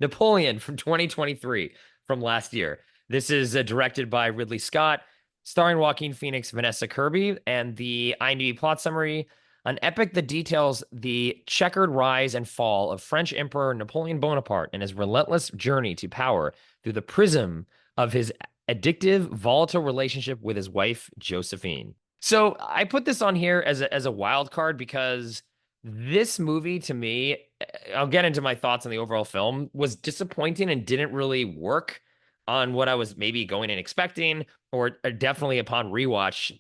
Napoleon from 2023 from last year. This is directed by Ridley Scott, starring Joaquin Phoenix, Vanessa Kirby, and the IMDb plot summary. An epic that details the checkered rise and fall of French Emperor Napoleon Bonaparte and his relentless journey to power through the prism of his addictive, volatile relationship with his wife, Josephine. So I put this on here as a wild card because this movie to me, I'll get into my thoughts on the overall film, was disappointing and didn't really work on what I was maybe going and expecting, or definitely upon rewatch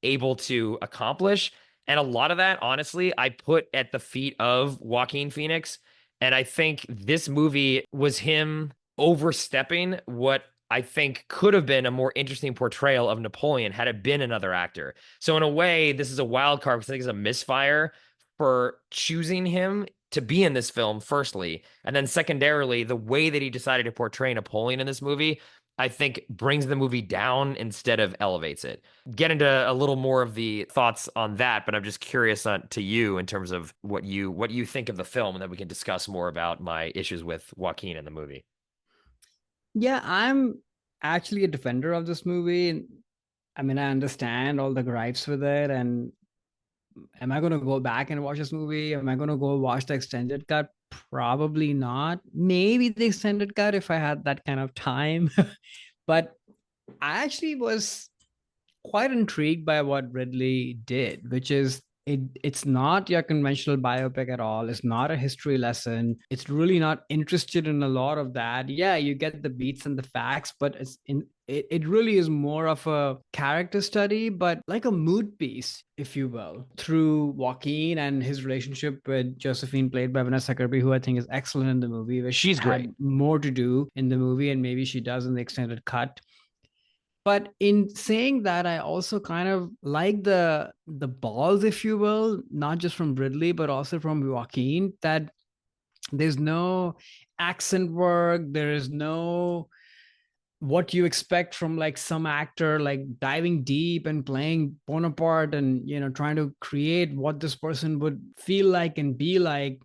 able to accomplish. And a lot of that, honestly, I put at the feet of Joaquin Phoenix. And I think this movie was him overstepping what I think could have been a more interesting portrayal of Napoleon had it been another actor. So in a way, this is a wild card because I think it's a misfire for choosing him to be in this film, firstly. And then secondarily, the way that he decided to portray Napoleon in this movie, I think brings the movie down instead of elevates it. Get into a little more of the thoughts on that, but I'm just curious to you in terms of what you think of the film, and then we can discuss more about my issues with Joaquin in the movie. Yeah, I'm actually a defender of this movie. I mean, I understand all the gripes with it. And am I going to go back and watch this movie? Am I going to go watch the extended cut? Probably not. Maybe the extended cut if I had that kind of time. But I actually was quite intrigued by what Ridley did, which is it's not your conventional biopic at all. It's not a history lesson. It's really not interested in a lot of that. Yeah, you get the beats and the facts, but it really is more of a character study, but like a mood piece, if you will, through Joaquin and his relationship with Josephine, played by Vanessa Kirby, who I think is excellent in the movie, which She's had great. more to do in the movie, and maybe she does in the extended cut. But in saying that, I also kind of like the balls, if you will, not just from Ridley but also from Joaquin, that there's no accent work, there is no what you expect from like some actor, like diving deep and playing Bonaparte and trying to create what this person would feel like and be like.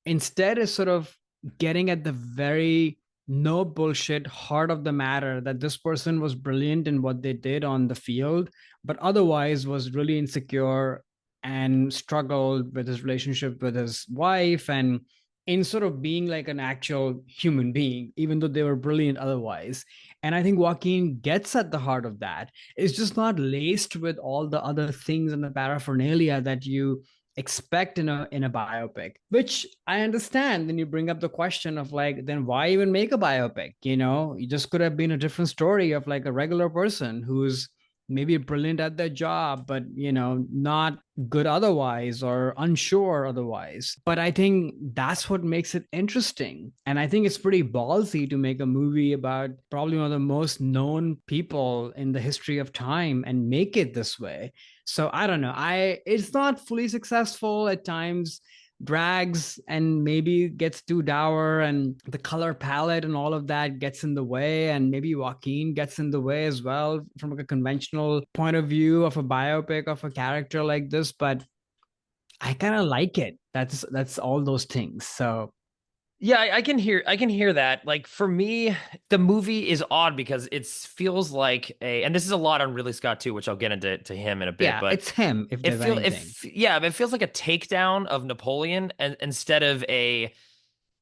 Instead is sort of getting at the very no bullshit heart of the matter, that this person was brilliant in what they did on the field, but otherwise was really insecure and struggled with his relationship with his wife, and in sort of being like an actual human being, even though they were brilliant otherwise. And I think Joaquin gets at the heart of that. It's just not laced with all the other things and the paraphernalia that you expect in a biopic, which I understand. Then you bring up the question of like, then why even make a biopic? You just could have been a different story of like a regular person who's maybe brilliant at their job, but not good otherwise or unsure otherwise. But I think that's what makes it interesting. And I think it's pretty ballsy to make a movie about probably one of the most known people in the history of time and make it this way. So I don't know. It's not fully successful at times, drags and maybe gets too dour, and the color palette and all of that gets in the way, and maybe Joaquin gets in the way as well from like a conventional point of view of a biopic of a character like this. But I kind of like it. That's all those things. So Yeah, I can hear that. Like for me, the movie is odd because it feels like and this is a lot on Ridley Scott too, which I'll get into him in a bit, yeah, but it's him if it there's feel anything. if yeah, it feels like a takedown of Napoleon and instead of a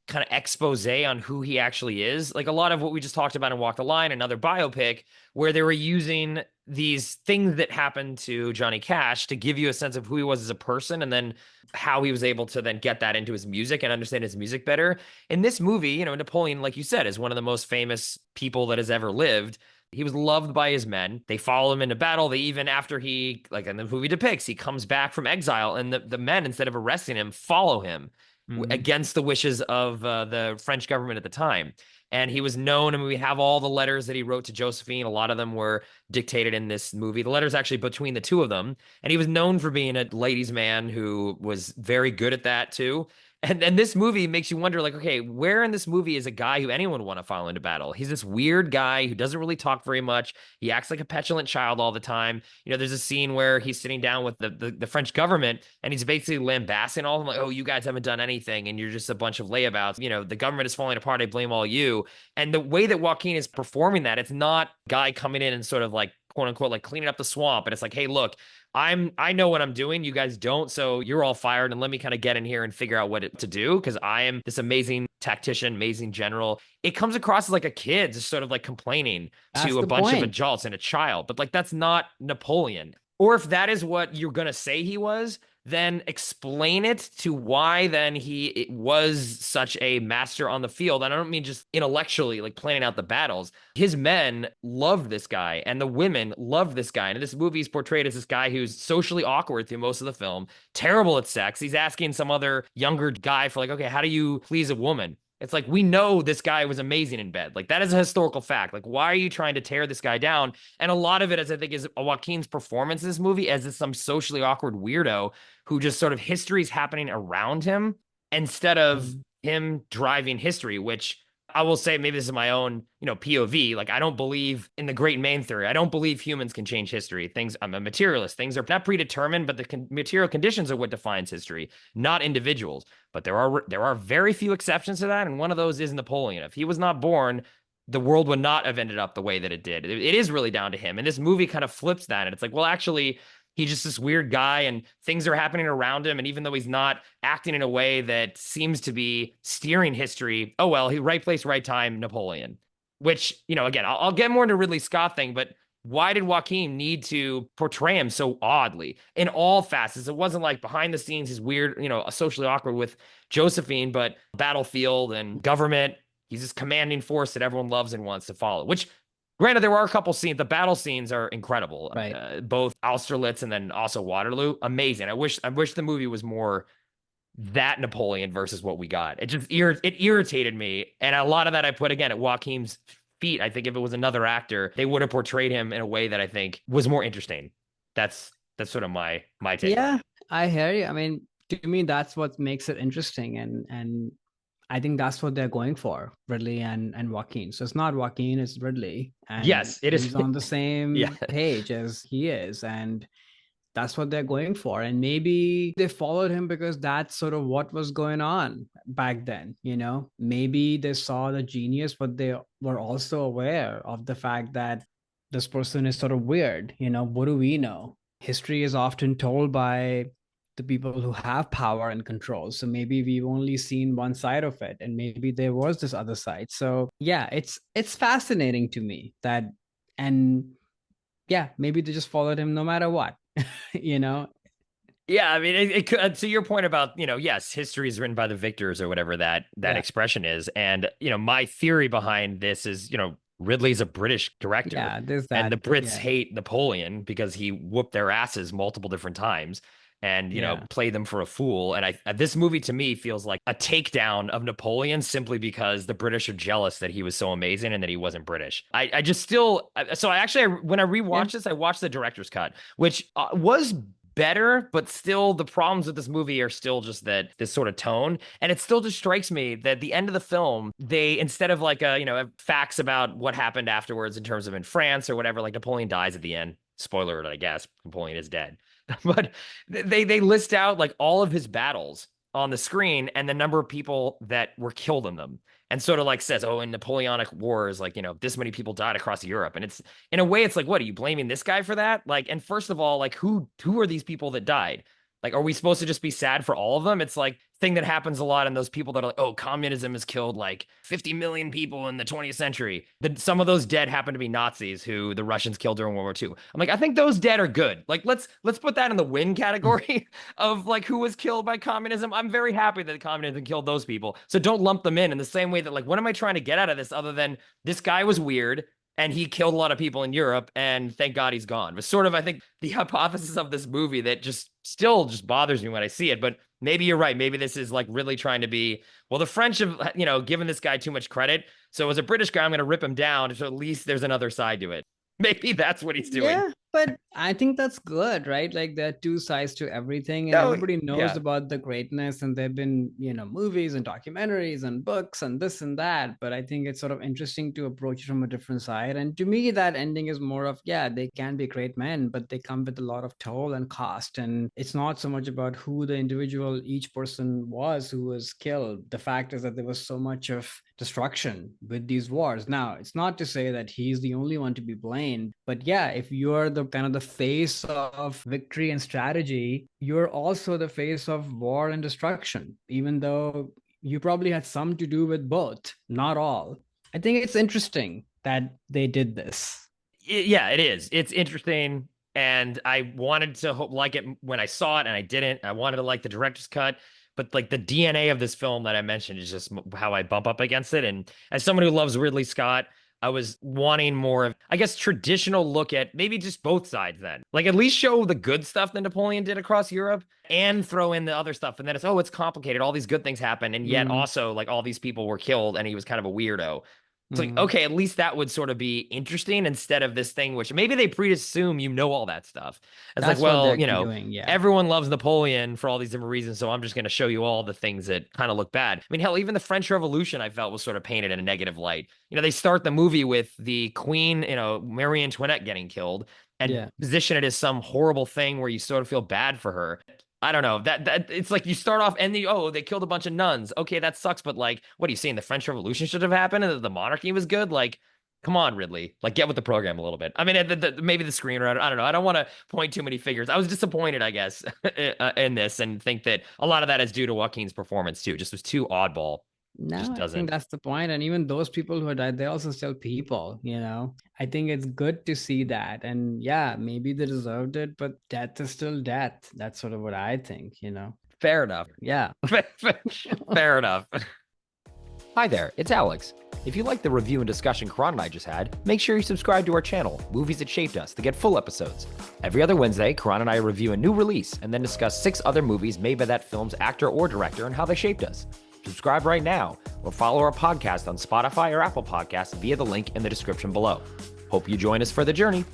kind of expose on who he actually is. Like a lot of what we just talked about in Walk the Line, another biopic, where they were using these things that happened to Johnny Cash to give you a sense of who he was as a person and then how he was able to then get that into his music and understand his music better. In this movie, Napoleon, like you said, is one of the most famous people that has ever lived. He was loved by his men. They follow him into battle. They even, after he, like in the movie depicts, he comes back from exile, and the men, instead of arresting him, follow him Mhm. against the wishes of the French government at the time. And he was known, I mean, we have all the letters that he wrote to Josephine. A lot of them were dictated in this movie. The letters actually between the two of them. And he was known for being a ladies' man who was very good at that too. And this movie makes you wonder, like, okay, where in this movie is a guy who anyone would want to follow into battle? He's this weird guy who doesn't really talk very much. He acts like a petulant child all the time. There's a scene where he's sitting down with the French government and he's basically lambasting all of them, like, oh, you guys haven't done anything and you're just a bunch of layabouts. The government is falling apart. I blame all you. And the way that Joaquin is performing that, it's not a guy coming in and sort of like, quote unquote, like cleaning up the swamp. And it's like, hey, look, I know what I'm doing. You guys don't. So you're all fired. And let me kind of get in here and figure out what to do. Cause I am this amazing tactician, amazing general. It comes across as like a kid just sort of like complaining That's to a the bunch of point. adults and a child. But like, that's not Napoleon. Or if that is what you're going to say he was, then explain it to why then he was such a master on the field. And I don't mean just intellectually, like planning out the battles. His men loved this guy and the women loved this guy. And this movie is portrayed as this guy who's socially awkward through most of the film, terrible at sex. He's asking some other younger guy for like, okay, how do you please a woman? It's like, we know this guy was amazing in bed. Like, that is a historical fact. Like, why are you trying to tear this guy down? And a lot of it, as I think, is Joaquin's performance in this movie as some socially awkward weirdo who just sort of history is happening around him instead of Mhm. him driving history, which I will say, maybe this is my own, POV. Like, I don't believe in the great main theory. I don't believe humans can change history. I'm a materialist. Things are not predetermined, but the material conditions are what defines history, not individuals. But there are very few exceptions to that, and one of those is Napoleon. If he was not born, the world would not have ended up the way that it did. It is really down to him. And this movie kind of flips that. And it's like, well, actually, he's just this weird guy and things are happening around him. And even though he's not acting in a way that seems to be steering history, oh, well, he right place, right time, Napoleon. Which, again, I'll get more into Ridley Scott thing, but why did Joaquin need to portray him so oddly in all facets? It wasn't like behind the scenes, he's weird, socially awkward with Josephine, but battlefield and government, he's this commanding force that everyone loves and wants to follow, which granted, there are a couple scenes. The battle scenes are incredible. Right. Both Austerlitz and then also Waterloo. Amazing. I wish the movie was more that Napoleon versus what we got. It irritated me. And a lot of that I put again at Joaquin's feet. I think if it was another actor, they would have portrayed him in a way that I think was more interesting. That's sort of my take on Yeah, it. I hear you. I mean, to me, that's what makes it interesting, and I think that's what they're going for, Ridley and Joaquin. So it's not Joaquin, it's Ridley, and Yes, it is. he's on the Yeah. same page as he is, and that's what they're going for. And maybe they followed him because that's sort of what was going on back then, Maybe they saw the genius, but they were also aware of the fact that this person is sort of weird, What do we know? History is often told by the people who have power and control. So maybe we've only seen one side of it, and maybe there was this other side. So yeah, it's fascinating to me that, and yeah, maybe they just followed him no matter what, you know? Yeah, I mean, it could, to your point about, yes, history is written by the victors or whatever that Yeah, expression is. And, my theory behind this is, Ridley's a British director yeah, there's and that. the Brits Yeah, hate Napoleon because he whooped their asses multiple different times and, yeah, played them for a fool. And this movie to me feels like a takedown of Napoleon simply because the British are jealous that he was so amazing and that he wasn't British. I just still, so I actually, when I yeah, rewatched this, I watched the director's cut, which was better, but still the problems with this movie are still just that this sort of tone. And it still just strikes me that the end of the film, they instead of like facts about what happened afterwards in terms of in France or whatever, like Napoleon dies at the end. Spoiler alert, I guess Napoleon is dead. But they list out like all of his battles on the screen and the number of people that were killed in them. And sort of like says, oh, in Napoleonic Wars, like, this many people died across Europe. And it's in a way, it's like, what are you blaming this guy for that? Like, and first of all, like who are these people that died? Like, are we supposed to just be sad for all of them? It's like thing that happens a lot in those people that are like, oh, communism has killed like 50 million people in the 20th century. Some of those dead happen to be Nazis who the Russians killed during World War II. I'm like, I think those dead are good. Like, let's put that in the win category of like who was killed by communism. I'm very happy that communism killed those people. So don't lump them in the same way that like, what am I trying to get out of this other than this guy was weird and he killed a lot of people in Europe, and thank God he's gone. But sort of, I think the hypothesis of this movie that just still just bothers me when I see it. But maybe you're right. Maybe this is like really trying to be, well, the French have, given this guy too much credit. So as a British guy, I'm going to rip him down. So at least there's another side to it. Maybe that's what he's doing. yeah. But I think that's good, right? Like there are two sides to everything, and No, everybody knows yeah. about the greatness, and there've been, movies and documentaries and books and this and that. But I think it's sort of interesting to approach it from a different side. And to me, that ending is more of, yeah, they can be great men, but they come with a lot of toll and cost. And it's not so much about who the individual, each person was who was killed. The fact is that there was so much of destruction with these wars. Now, it's not to say that he's the only one to be blamed, but yeah, if you're the kind of the face of victory and strategy, you're also the face of war and destruction, even though you probably had some to do with both, not all. I think it's interesting that they did this. Yeah, it is. It's interesting. And I wanted to like it when I saw it, and I didn't. I wanted to like the director's cut, but like the DNA of this film that I mentioned is just how I bump up against it. And as someone who loves Ridley Scott, I was wanting more of, I guess, traditional look at maybe just both sides then. Like at least show the good stuff that Napoleon did across Europe and throw in the other stuff. And then it's, oh, it's complicated. All these good things happen. And yet Mm, also like all these people were killed and he was kind of a weirdo. It's like, mm. okay, at least that would sort of be interesting instead of this thing, which maybe they preassume you know all that stuff. It's like, That's what well, they're doing. Yeah. everyone loves Napoleon for all these different reasons, so I'm just going to show you all the things that kind of look bad. I mean, hell, even the French Revolution I felt was sort of painted in a negative light. They start the movie with the Queen, Marie Antoinette getting killed and Yeah. position it as some horrible thing where you sort of feel bad for her. I don't know. That it's like you start off and they killed a bunch of nuns. Okay, that sucks, but like, what are you saying? The French Revolution should have happened and the monarchy was good? Like, come on, Ridley. Like, get with the program a little bit. I mean, maybe the screenwriter. I don't know. I don't want to point too many fingers. I was disappointed, I guess, in this, and think that a lot of that is due to Joaquin's performance too. Just was too oddball. No, Just I think doesn't. that's the point. And even those people who died, they're also still people. I think it's good to see that. And yeah, maybe they deserved it, but death is still death. That's sort of what I think. Fair enough. Yeah. Fair enough. Hi there, it's Alex. If you like the review and discussion Karan and I just had, make sure you subscribe to our channel, Movies That Shaped Us, to get full episodes. Every other Wednesday, Karan and I review a new release and then discuss 6 other movies made by that film's actor or director and how they shaped us. Subscribe right now or follow our podcast on Spotify or Apple Podcasts via the link in the description below. Hope you join us for the journey.